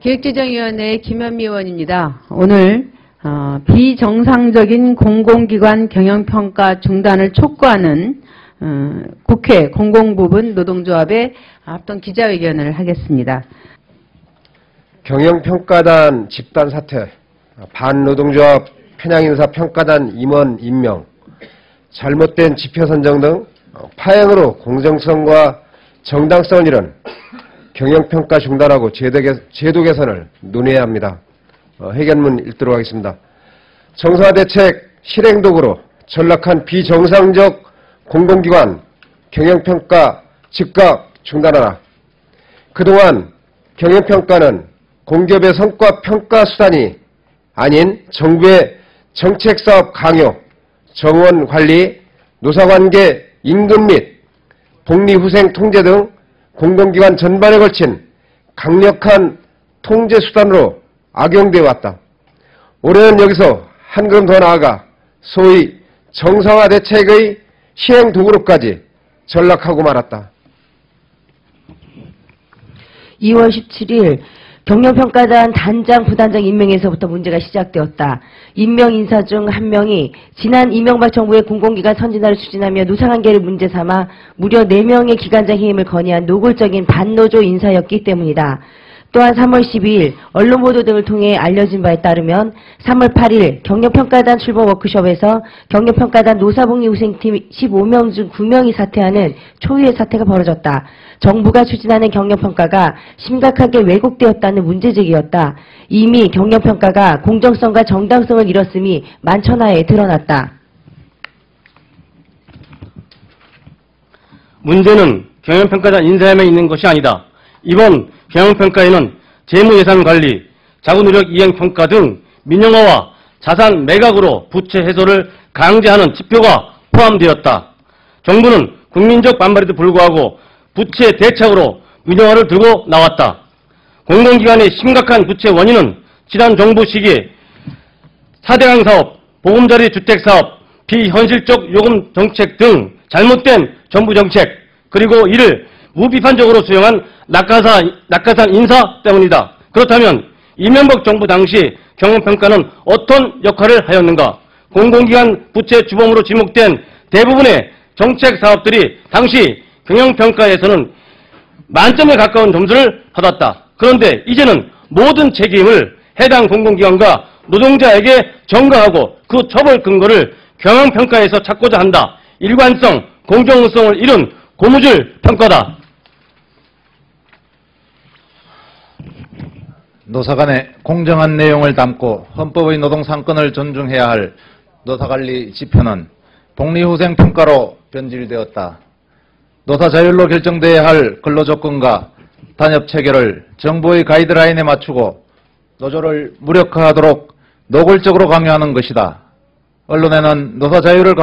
기획재정위원회 김현미 의원입니다. 오늘 비정상적인 공공기관 경영평가 중단을 촉구하는 국회 공공부문 노동조합의 합동 기자회견을 하겠습니다. 경영평가단 집단 사퇴, 반노동조합 편향인사 평가단 임원 임명, 잘못된 지표 선정 등 파행으로 공정성과 정당성을 잃은 경영평가 중단하고 제도 개선을 논의해야 합니다. 회견문 읽도록 하겠습니다. 정상화대책 실행도구로 전락한 비정상적 공공기관 경영평가 즉각 중단하라. 그동안 경영평가는 공기업의 성과 평가 수단이 아닌 정부의 정책사업 강요, 정원 관리, 노사관계 임금 및 복리후생 통제 등 공공기관 전반에 걸친 강력한 통제 수단으로 악용되어 왔다. 올해는 여기서 한 걸음 더 나아가 소위 정상화 대책의 시행 도구로까지 전락하고 말았다. 2월 17일 경영평가단 단장, 부단장 임명에서부터 문제가 시작되었다. 임명 인사 중 한 명이 지난 이명박 정부의 공공기관 선진화를 추진하며 노사관계를 문제 삼아 무려 4명의 기관장 해임을 건의한 노골적인 반노조 인사였기 때문이다. 또한 3월 12일 언론 보도 등을 통해 알려진 바에 따르면 3월 8일 경영평가단 출범 워크숍에서 경영평가단 노사복리후생팀 15명 중 9명이 사퇴하는 초유의 사태가 벌어졌다. 정부가 추진하는 경영평가가 심각하게 왜곡되었다는 문제제기였다. 이미 경영평가가 공정성과 정당성을 잃었음이 만천하에 드러났다. 문제는 경영평가단 인사에만 있는 것이 아니다. 이번 경영평가에는 재무예산관리, 자구노력 이행평가 등 민영화와 자산 매각으로 부채 해소를 강제하는 지표가 포함되었다. 정부는 국민적 반발에도 불구하고 부채 대책으로 민영화를 들고 나왔다. 공공기관의 심각한 부채 원인은 지난 정부 시기에 4대강 사업, 보금자리 주택사업, 비현실적 요금 정책 등 잘못된 정부 정책, 그리고 이를 무비판적으로 수용한 낙하산 인사 때문이다. 그렇다면 이명박 정부 당시 경영평가는 어떤 역할을 하였는가? 공공기관 부채 주범으로 지목된 대부분의 정책 사업들이 당시 경영평가에서는 만점에 가까운 점수를 받았다. 그런데 이제는 모든 책임을 해당 공공기관과 노동자에게 전가하고 그 처벌 근거를 경영평가에서 찾고자 한다. 일관성, 공정성을 잃은 고무줄 평가다. 노사 간의 공정한 내용을 담고 헌법의 노동상권을 존중해야 할 노사관리 지표는 복리후생평가로 변질되었다. 노사 자율로 결정돼야 할 근로조건과 단협체계를 정부의 가이드라인에 맞추고 노조를 무력화하도록 노골적으로 강요하는 것이다. 언론에는 노사 자율을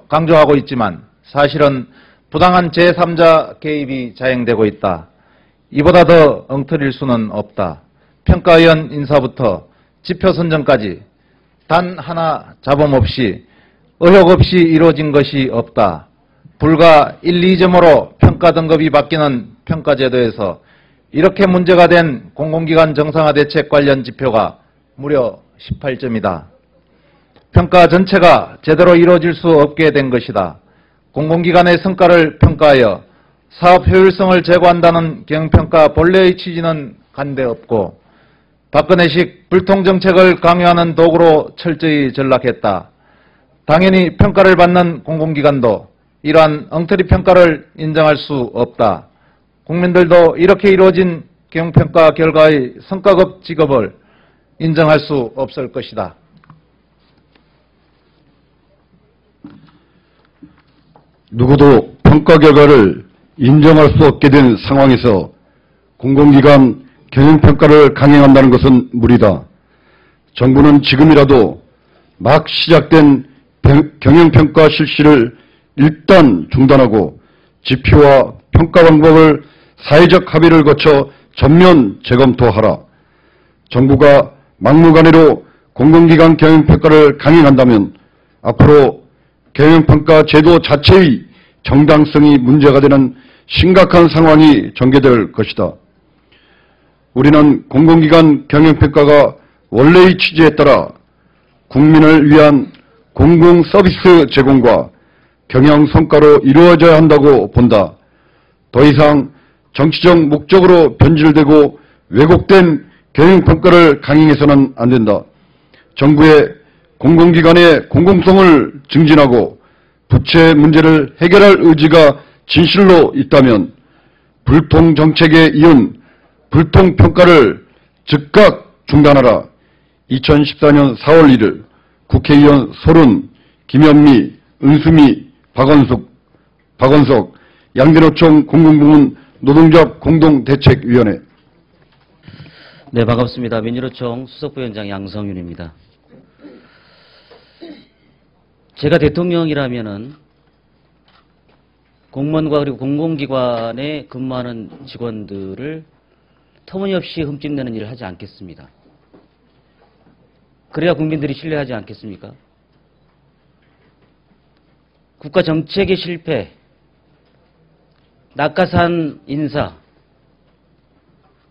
강조하고 있지만 사실은 부당한 제3자 개입이 자행되고 있다. 이보다 더 엉터릴 수는 없다. 평가위원 인사부터 지표 선정까지 단 하나 잡음 없이 의혹 없이 이루어진 것이 없다. 불과 1, 2점으로 평가 등급이 바뀌는 평가제도에서 이렇게 문제가 된 공공기관 정상화 대책 관련 지표가 무려 18점이다. 평가 전체가 제대로 이루어질 수 없게 된 것이다. 공공기관의 성과를 평가하여 사업 효율성을 제고한다는 경영평가 본래의 취지는 간대없고 박근혜식 불통정책을 강요하는 도구로 철저히 전락했다. 당연히 평가를 받는 공공기관도 이러한 엉터리 평가를 인정할 수 없다. 국민들도 이렇게 이루어진 경영평가 결과의 성과급 지급을 인정할 수 없을 것이다. 누구도 평가 결과를 인정할 수 없게 된 상황에서 공공기관 경영평가를 강행한다는 것은 무리다. 정부는 지금이라도 막 시작된 경영평가 실시를 일단 중단하고 지표와 평가 방법을 사회적 합의를 거쳐 전면 재검토하라. 정부가 막무가내로 공공기관 경영평가를 강행한다면 앞으로 경영평가 제도 자체의 정당성이 문제가 되는 심각한 상황이 전개될 것이다. 우리는 공공기관 경영평가가 원래의 취지에 따라 국민을 위한 공공 서비스 제공과 경영 성과로 이루어져야 한다고 본다. 더 이상 정치적 목적으로 변질되고 왜곡된 경영평가를 강행해서는 안 된다. 정부의 공공기관의 공공성을 증진하고 부채 문제를 해결할 의지가 진실로 있다면 불통정책에 이은 불통평가를 즉각 중단하라. 2014년 4월 1일 국회의원 서른, 김현미, 은수미, 박원석, 양대노총 공공부문 노동조합 공동대책위원회. 네, 반갑습니다. 민주노총 수석부위원장 양성윤입니다. 제가 대통령이라면은 공무원과 그리고 공공기관에 근무하는 직원들을 터무니없이 흠집내는 일을 하지 않겠습니다. 그래야 국민들이 신뢰하지 않겠습니까? 국가 정책의 실패, 낙하산 인사,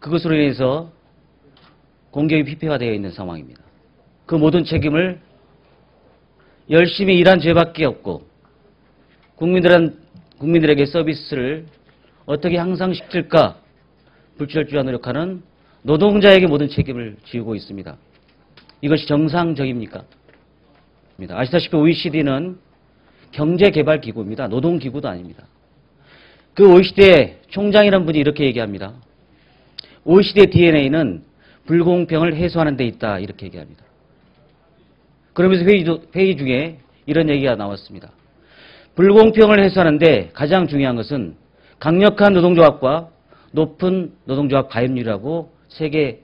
그것으로 인해서 공격이 피폐화되어 있는 상황입니다. 그 모든 책임을 열심히 일한 죄밖에 없고 국민들에게 서비스를 어떻게 향상시킬까 불철주야 노력하는 노동자에게 모든 책임을 지우고 있습니다. 이것이 정상적입니까? 아시다시피 OECD는 경제개발기구입니다. 노동기구도 아닙니다. 그 OECD의 총장이라는 분이 이렇게 얘기합니다. OECD의 DNA는 불공평을 해소하는 데 있다, 이렇게 얘기합니다. 그러면서 회의 중에 이런 얘기가 나왔습니다. 불공평을 해소하는데 가장 중요한 것은 강력한 노동조합과 높은 노동조합 가입률이라고 세계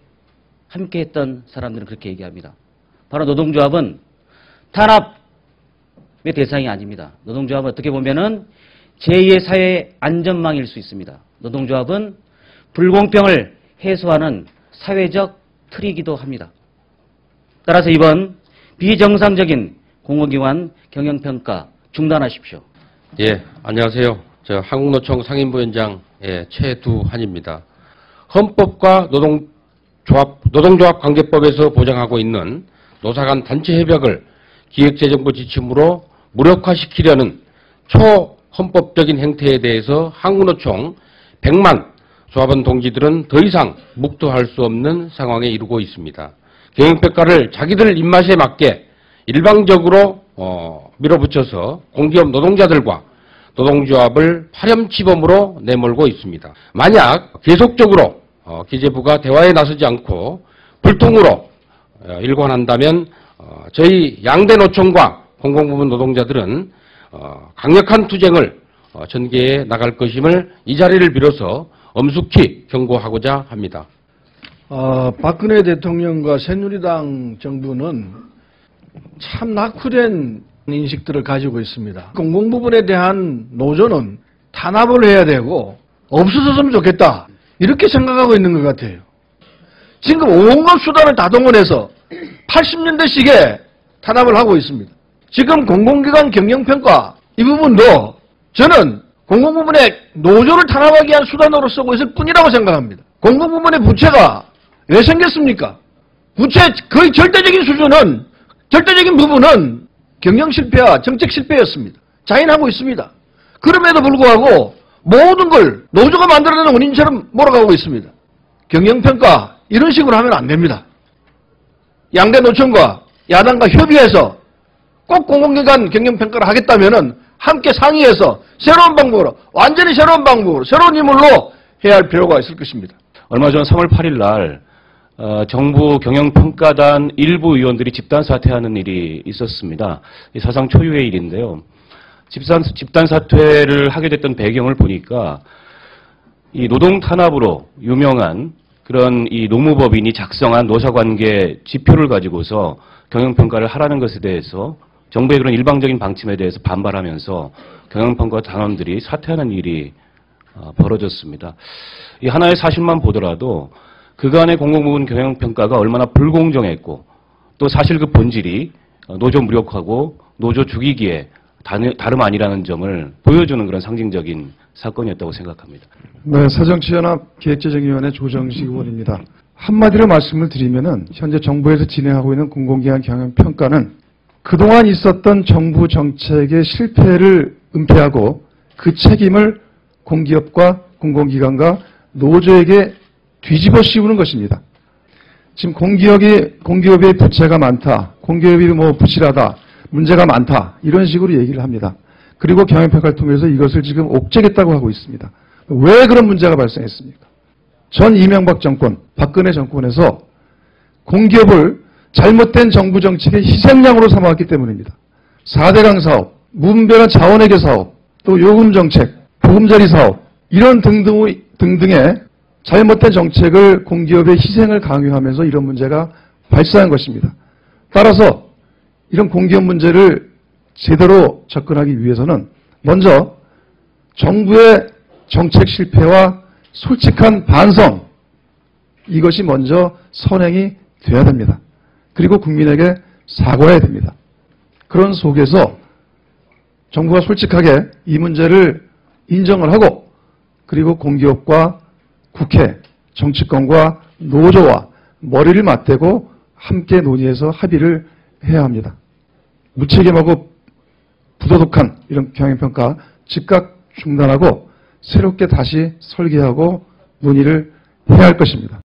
함께 했던 사람들은 그렇게 얘기합니다. 바로 노동조합은 탄압의 대상이 아닙니다. 노동조합은 어떻게 보면은 제2의 사회 안전망일 수 있습니다. 노동조합은 불공평을 해소하는 사회적 틀이기도 합니다. 따라서 이번 비정상적인 공공기관 경영평가 중단하십시오. 예, 안녕하세요. 저 한국노총 상임부위원장 최두한입니다. 헌법과 노동조합 관계법에서 보장하고 있는 노사간 단체 협약을 기획재정부 지침으로 무력화시키려는 초헌법적인 행태에 대해서 한국노총 100만 조합원 동지들은 더 이상 묵도할 수 없는 상황에 이르고 있습니다. 경영평가를 자기들 입맛에 맞게 일방적으로 밀어붙여서 공기업 노동자들과 노동조합을 파렴치범으로 내몰고 있습니다. 만약 계속적으로 기재부가 대화에 나서지 않고 불통으로 일관한다면 저희 양대 노총과 공공부문 노동자들은 강력한 투쟁을 전개해 나갈 것임을 이 자리를 빌어서 엄숙히 경고하고자 합니다. 박근혜 대통령과 새누리당 정부는 참 낙후된 인식들을 가지고 있습니다. 공공부문에 대한 노조는 탄압을 해야 되고 없어졌으면 좋겠다, 이렇게 생각하고 있는 것 같아요. 지금 온갖 수단을 다 동원해서 80년대식의 탄압을 하고 있습니다. 지금 공공기관 경영평가 이 부분도 저는 공공부문의 노조를 탄압하기 위한 수단으로 쓰고 있을 뿐이라고 생각합니다. 공공부문의 부채가 왜 생겼습니까? 부채 거의 절대적인 부분은 경영 실패와 정책 실패였습니다. 자인하고 있습니다. 그럼에도 불구하고 모든 걸 노조가 만들어내는 원인처럼 몰아가고 있습니다. 경영평가 이런 식으로 하면 안 됩니다. 양대 노총과 야당과 협의해서 꼭 공공기관 경영평가를 하겠다면은 함께 상의해서 새로운 방법으로, 완전히 새로운 방법으로, 새로운 인물로 해야 할 필요가 있을 것입니다. 얼마 전 3월 8일 날 정부 경영평가단 일부 의원들이 집단 사퇴하는 일이 있었습니다. 사상 초유의 일인데요. 집단 사퇴를 하게 됐던 배경을 보니까 이 노동 탄압으로 유명한 그런 이 노무법인이 작성한 노사관계 지표를 가지고서 경영평가를 하라는 것에 대해서 정부의 그런 일방적인 방침에 대해서 반발하면서 경영평가 단원들이 사퇴하는 일이 벌어졌습니다. 이 하나의 사실만 보더라도 그간의 공공부문 경영평가가 얼마나 불공정했고 또 사실 그 본질이 노조 무력화고 노조 죽이기에 다름 아니라는 점을 보여주는 그런 상징적인 사건이었다고 생각합니다. 네, 새정치연합 기획재정위원회 조정식 의원입니다. 한마디로 말씀을 드리면은 현재 정부에서 진행하고 있는 공공기관 경영평가는 그동안 있었던 정부 정책의 실패를 은폐하고 그 책임을 공기업과 공공기관과 노조에게 뒤집어 씌우는 것입니다. 지금 공기업의 부채가 많다, 공기업이 부실하다, 문제가 많다 이런 식으로 얘기를 합니다. 그리고 경영평가를 통해서 이것을 지금 옥죄겠다고 하고 있습니다. 왜 그런 문제가 발생했습니까? 전 이명박 정권, 박근혜 정권에서 공기업을 잘못된 정부 정책의 희생양으로 삼아왔기 때문입니다. 4대강 사업, 무분별한 자원외교 사업, 또 요금 정책, 보금자리 사업 이런 등등의 잘못된 정책을 공기업의 희생을 강요하면서 이런 문제가 발생한 것입니다. 따라서 이런 공기업 문제를 제대로 접근하기 위해서는 먼저 정부의 정책 실패와 솔직한 반성 이것이 먼저 선행이 돼야 됩니다. 그리고 국민에게 사과해야 됩니다. 그런 속에서 정부가 솔직하게 이 문제를 인정을 하고 그리고 공기업과 국회, 정치권과 노조와 머리를 맞대고 함께 논의해서 합의를 해야 합니다. 무책임하고 부도덕한 이런 경영평가 즉각 중단하고 새롭게 다시 설계하고 논의를 해야 할 것입니다.